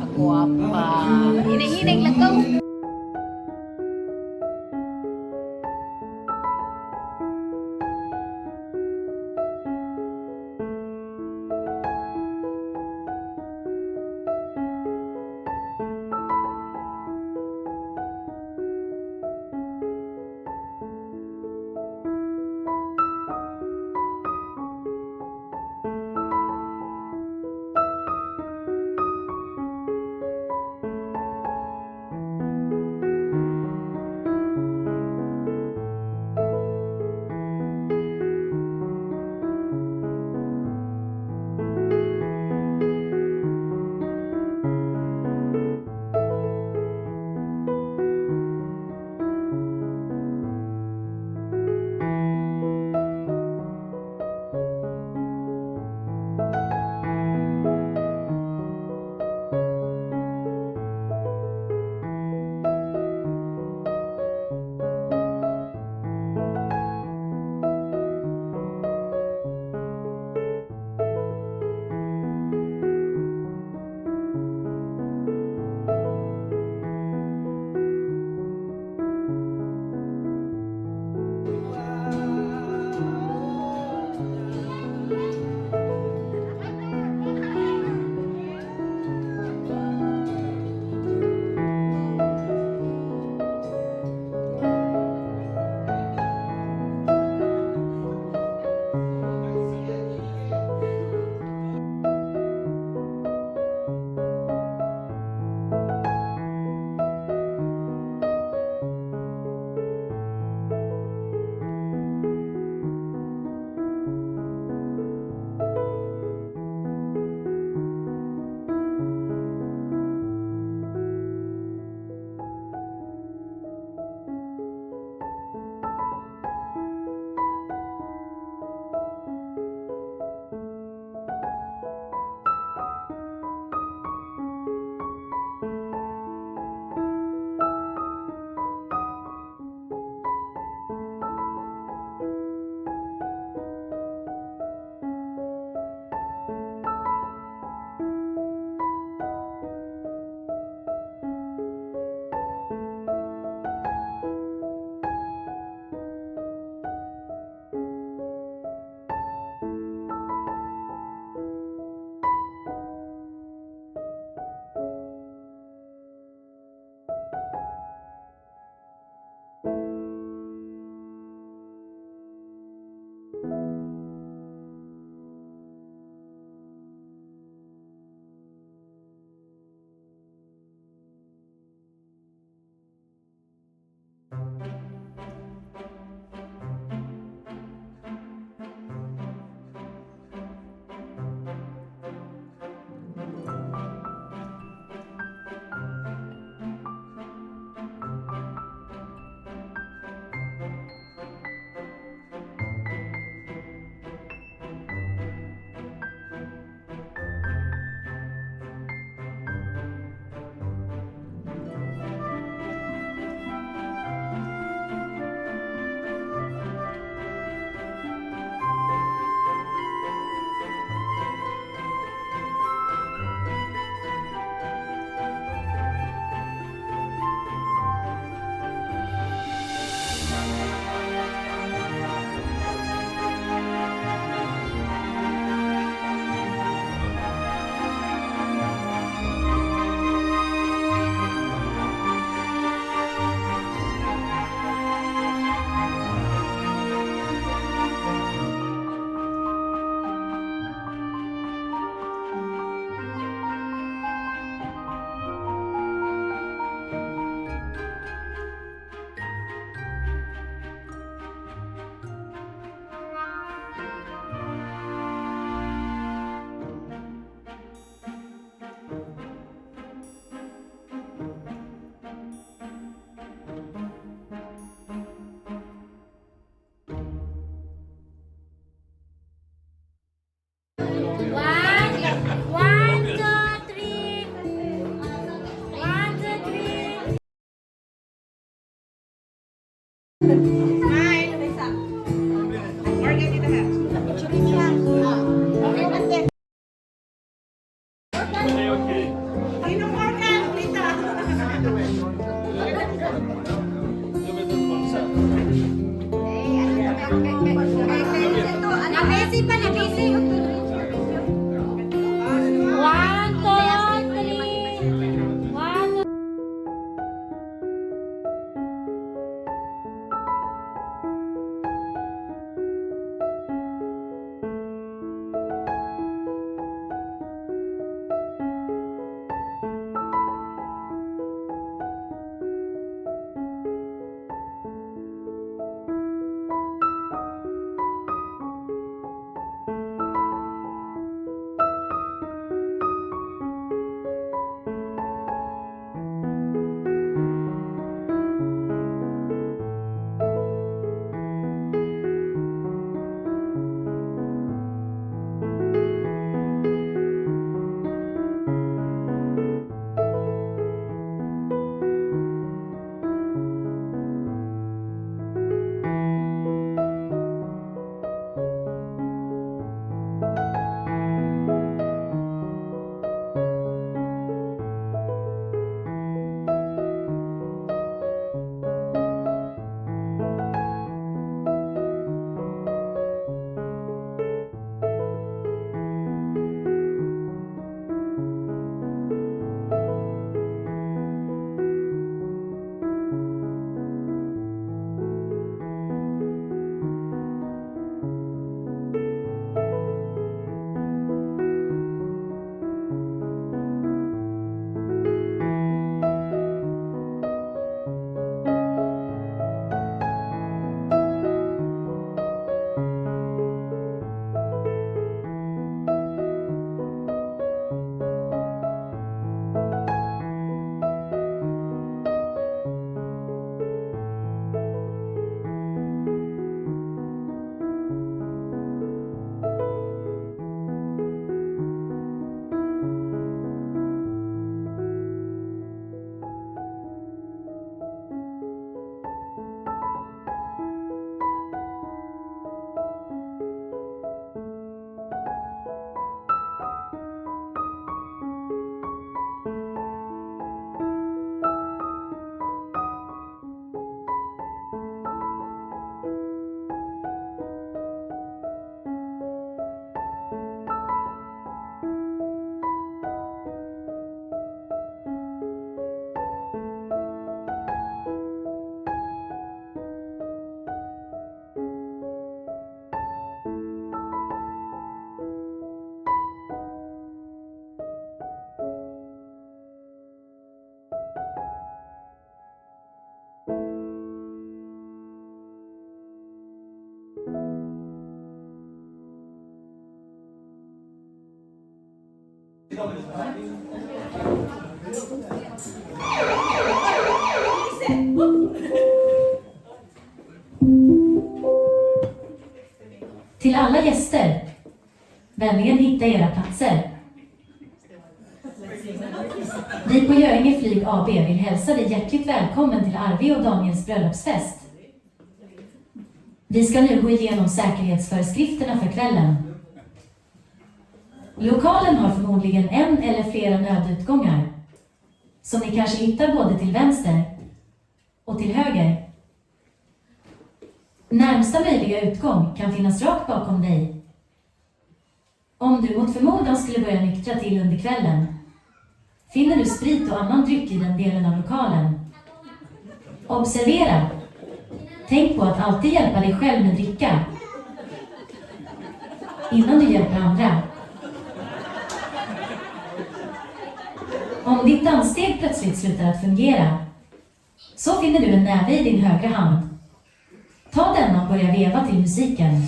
Ako apa. Hinay-hinay lang ko. Det är okej. Inom orkan, lita. Jag vet inte vad du säger. Nabisi pa, nabisi. 1, 2, 3. 1. Till alla gäster, vänligen hitta era platser. Vi på Göringe Flyg AB vill hälsa dig hjärtligt välkommen till Arvi och Daniels bröllopsfest. Vi ska nu gå igenom säkerhetsföreskrifterna för kvällen. Lokalen har förmodligen en eller flera nödutgångar, som ni kanske hittar både till vänster och till höger. Närmsta möjliga utgång kan finnas rakt bakom dig. Om du mot förmodan skulle börja nyktra till under kvällen, finner du sprit och annan dryck i den delen av lokalen. Observera! Tänk på att alltid hjälpa dig själv med dricka innan du hjälper andra. Om ditt danssteg plötsligt slutar att fungera, så finner du en näve i din högra hand. Ta denna och börja veva till musiken.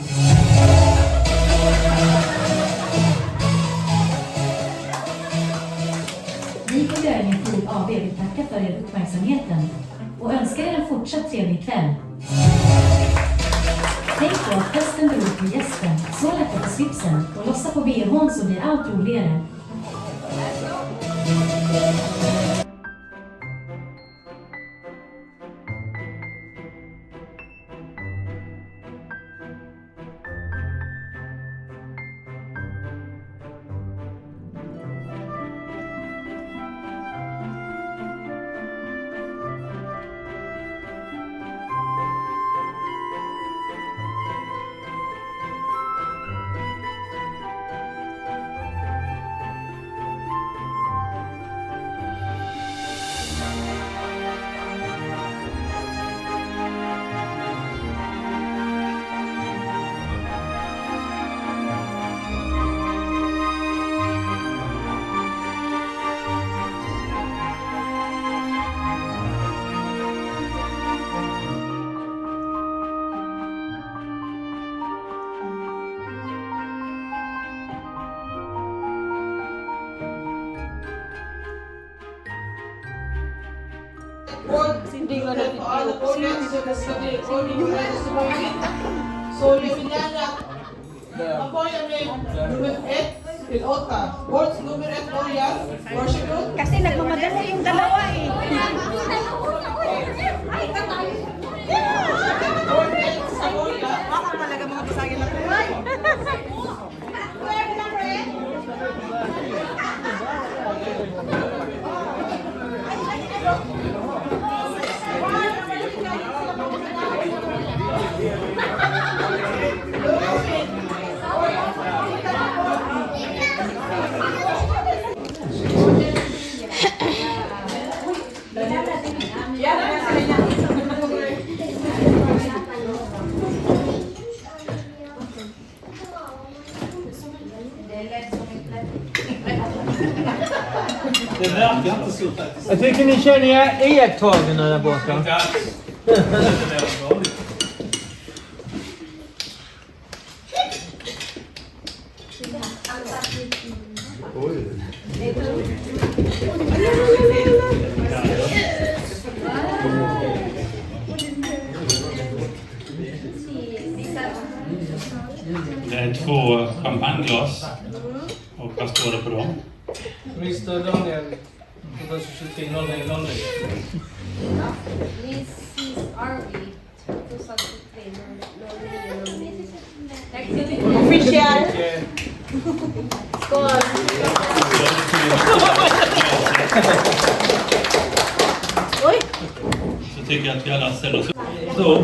Vi på Göringe Flyg AB vill tacka för er uppmärksamheten och önskar er en fortsatt trevlig kväll. Tänk på att festen beror på gästen, så lätta på slipsen och lossa på bhn så blir allt roligare. Hindi ko na So, yung niya apoya may numero 8, pilota. Words numero 8 po yan. Worship. Kasi nagmamadali yung dalawa eh. Baka talaga mga bisagin na kulay. Det verkar inte så faktiskt. Jag tycker ni känner er iakttagna där borta. Inte alls. Det är mer vanligt. Det är 2 champagneglas. Och vad står det på dem? Mr Daniel, 2023 0909. This is RV 2003. Official. Skål! Så tycker jag att vi alla ställer oss upp. Så,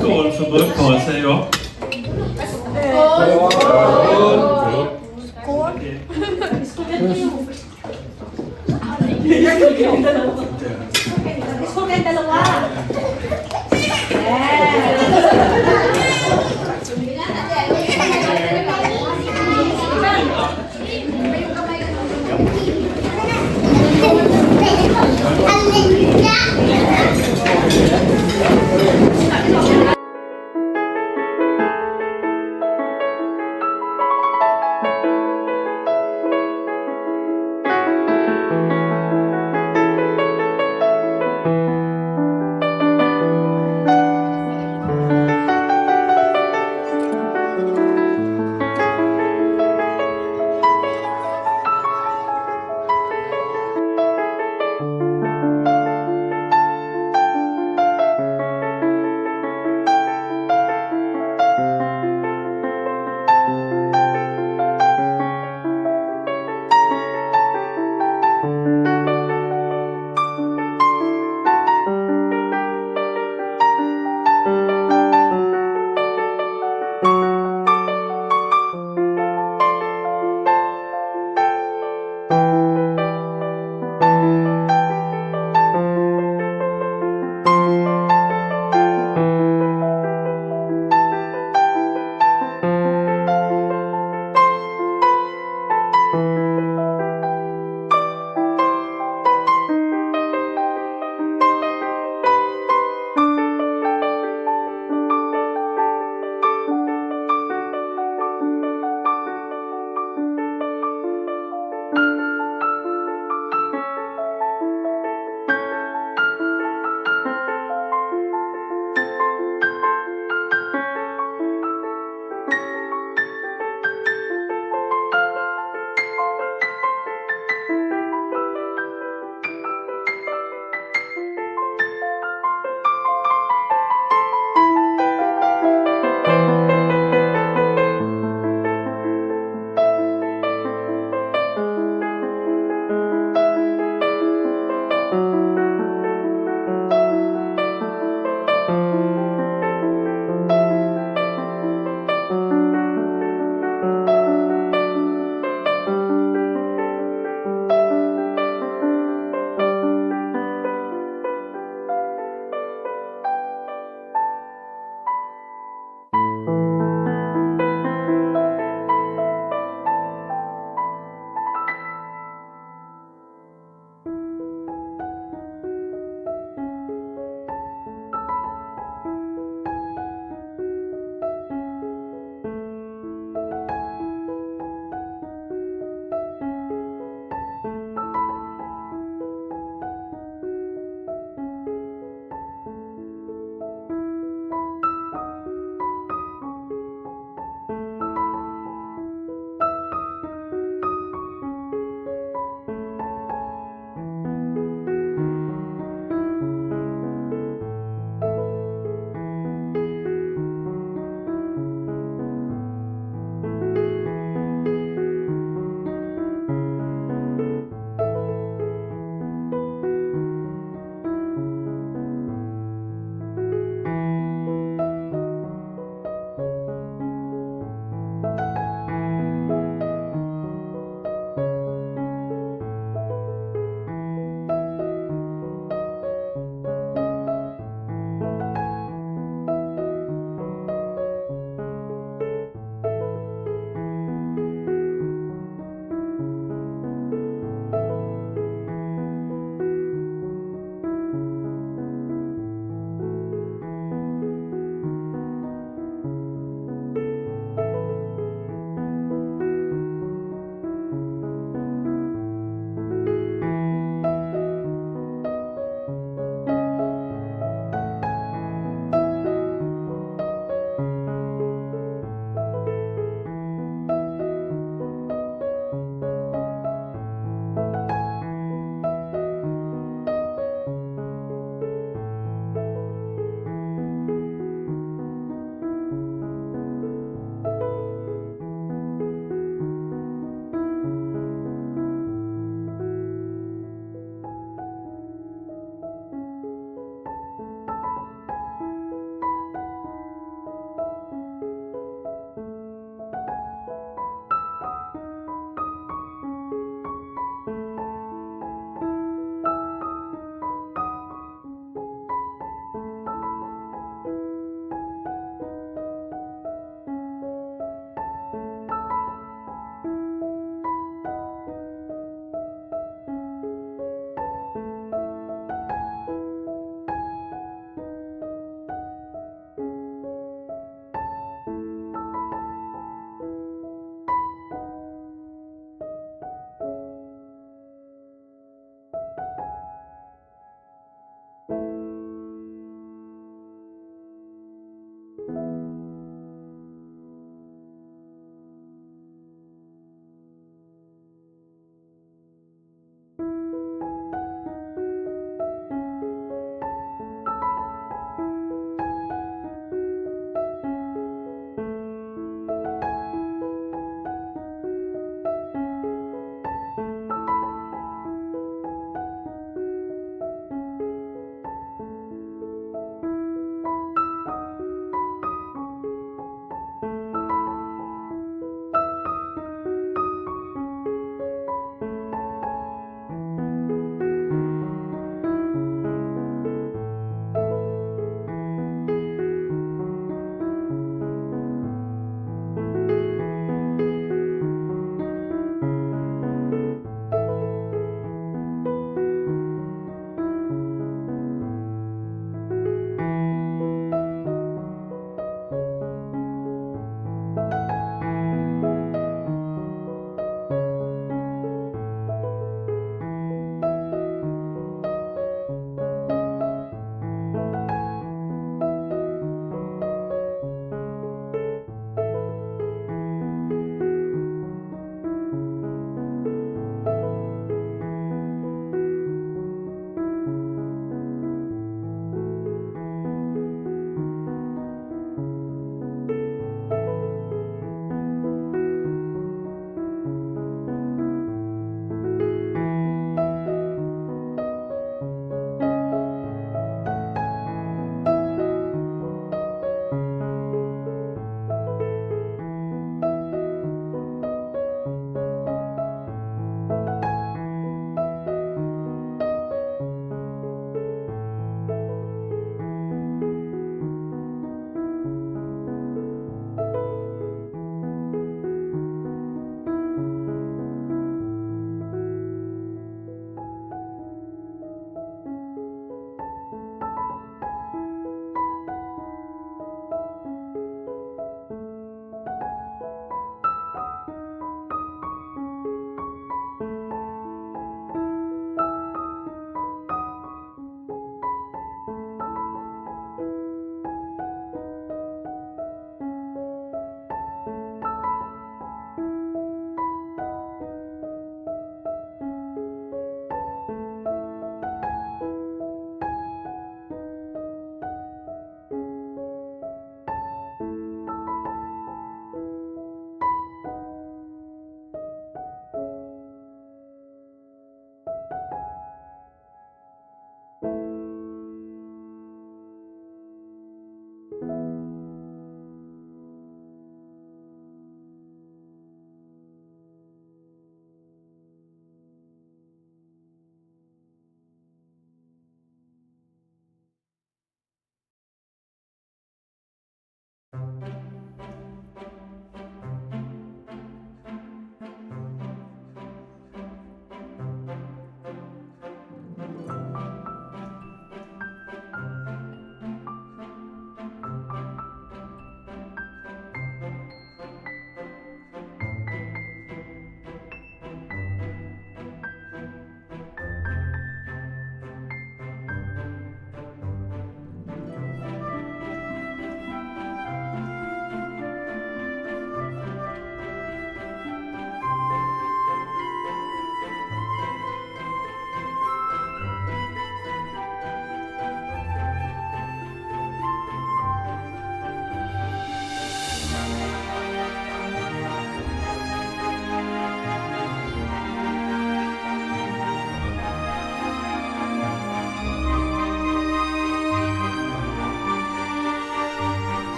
skål för brödparet säger jag. Gusto ko yung dalawa.